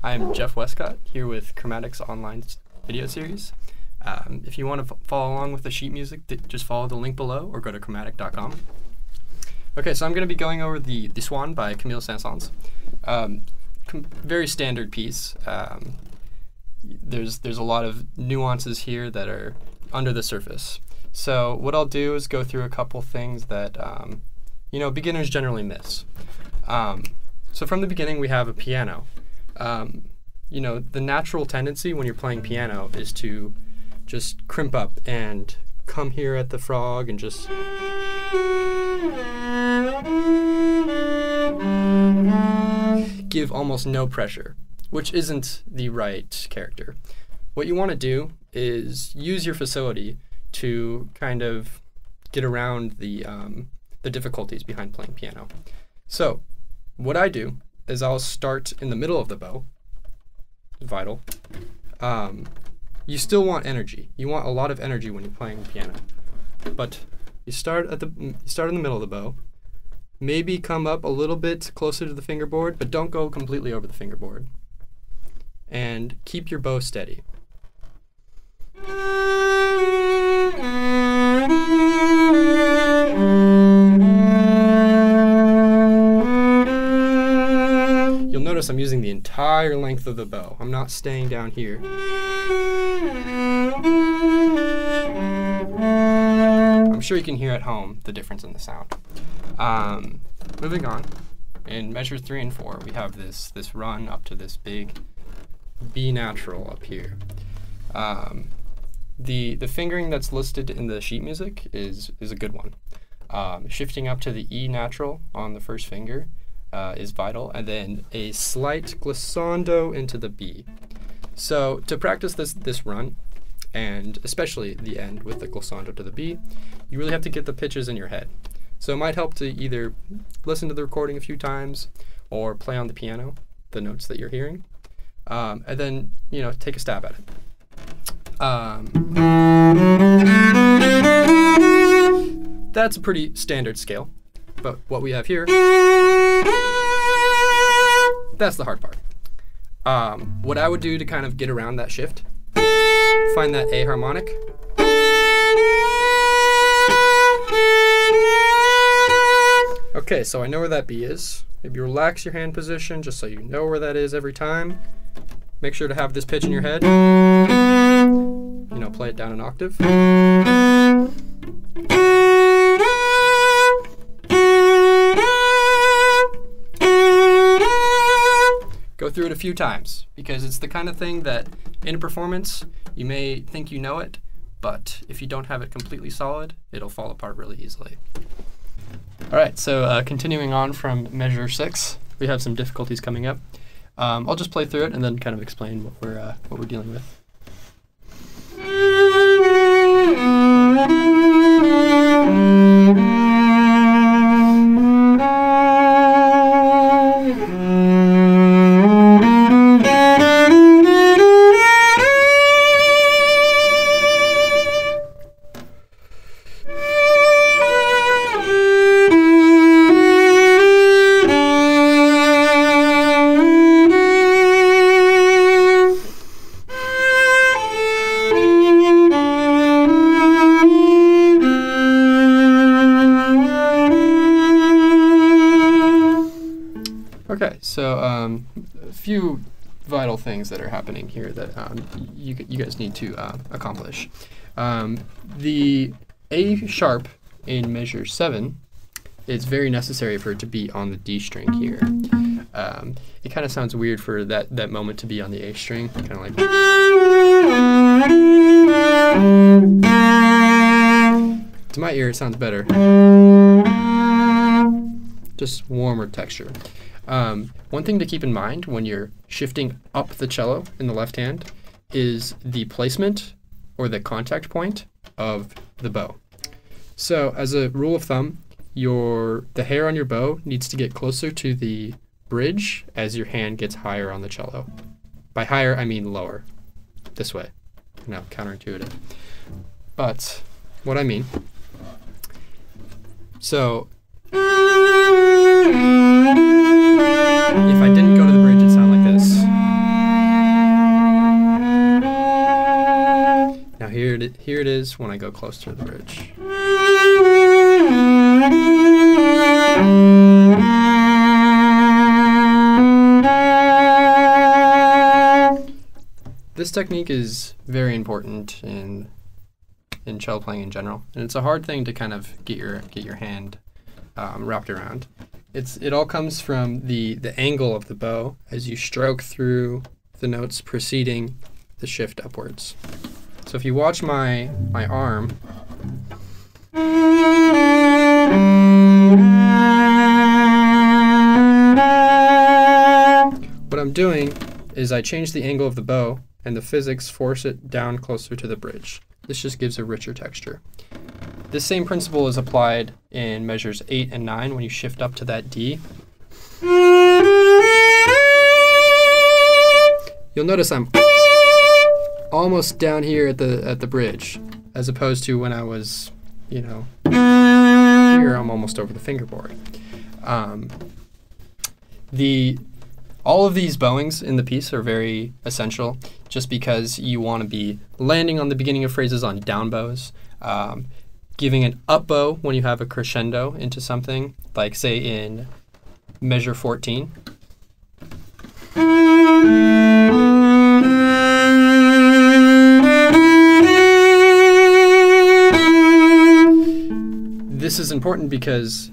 I'm Jeff Westcott here with Chromatik's online video series. If you want to follow along with the sheet music, just follow the link below or go to chromatik.com. Okay, so I'm going to be going over the Swan by Camille Saint-Saëns. Very standard piece. There's a lot of nuances here that are under the surface. So what I'll do is go through a couple things that beginners generally miss. So from the beginning, we have a piano. The natural tendency when you're playing piano is to just crimp up and come here at the frog and just give almost no pressure, which isn't the right character. What you want to do is use your facility to kind of get around the difficulties behind playing piano. So what I do is I'll start in the middle of the bow. Vital. You still want energy. You want a lot of energy when you're playing piano. But you start in the middle of the bow. Maybe come up a little bit closer to the fingerboard, but don't go completely over the fingerboard. And keep your bow steady. You'll notice I'm using the entire length of the bow. I'm not staying down here. I'm sure you can hear at home the difference in the sound. Moving on, in measure 3 and 4, we have this run up to this big B natural up here. The fingering that's listed in the sheet music is a good one. Shifting up to the E natural on the first finger is vital, and then a slight glissando into the B. So to practice this run, and especially the end with the glissando to the B, you really have to get the pitches in your head. So it might help to either listen to the recording a few times or play on the piano the notes that you're hearing, and then take a stab at it. That's a pretty standard scale, but what we have here, that's the hard part. What I would do to kind of get around that shift, find that A harmonic. Okay, so I know where that B is. Maybe relax your hand position just so you know where that is every time. Make sure to have this pitch in your head. Play it down an octave. Go through it a few times, because it's the kind of thing that in a performance, you may think you know it, but if you don't have it completely solid, it'll fall apart really easily. All right, so continuing on from measure 6, we have some difficulties coming up. I'll just play through it and then kind of explain what we're dealing with. Okay, so a few vital things that are happening here that you guys need to accomplish. The A sharp in measure 7 is very necessary for it to be on the D string here. It kind of sounds weird for that moment to be on the A string, kind of like. To my ear, it sounds better. Just warmer texture. One thing to keep in mind when you're shifting up the cello in the left hand is the placement or the contact point of the bow. So as a rule of thumb, the hair on your bow needs to get closer to the bridge as your hand gets higher on the cello. By higher, I mean lower, this way. Now, counterintuitive. But what I mean, so if I didn't go to the bridge, it'd sound like this. here it is when I go close to the bridge. This technique is very important in cello playing in general, and it's a hard thing to kind of get your hand wrapped around. It all comes from the angle of the bow as you stroke through the notes preceding the shift upwards. So if you watch my arm, what I'm doing is I change the angle of the bow, and the physics force it down closer to the bridge. This just gives a richer texture. This same principle is applied in measures 8 and 9 when you shift up to that D. You'll notice I'm almost down here at the bridge, as opposed to when I was, you know, here I'm almost over the fingerboard. All of these bowings in the piece are very essential, just because you want to be landing on the beginning of phrases on down bows, giving an up bow when you have a crescendo into something, like say in measure 14. This is important because,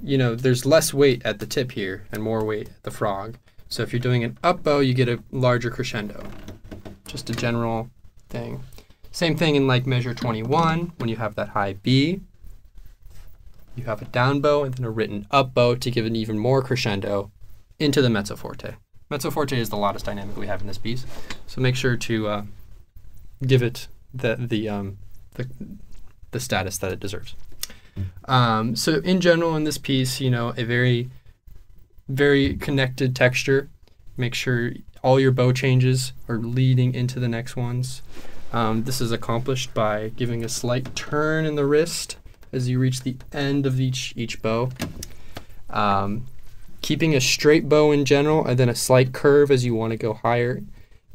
you know, there's less weight at the tip here and more weight at the frog. So if you're doing an up bow, you get a larger crescendo. Just a general thing. Same thing in like measure 21, when you have that high B. You have a down bow and then a written up bow to give an even more crescendo into the mezzo forte. Mezzo forte is the loudest dynamic we have in this piece, so make sure to give it the status that it deserves. So in general in this piece, you know, a very, very connected texture. Make sure all your bow changes are leading into the next ones. This is accomplished by giving a slight turn in the wrist as you reach the end of each bow. Keeping a straight bow in general, and then a slight curve as you want to go higher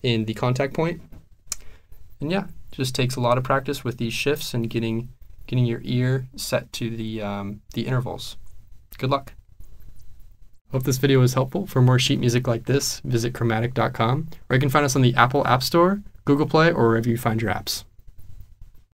in the contact point. And yeah, just takes a lot of practice with these shifts and getting your ear set to the intervals. Good luck. Hope this video was helpful. For more sheet music like this, visit chromatik.com, or you can find us on the Apple App Store, Google Play, or wherever you find your apps.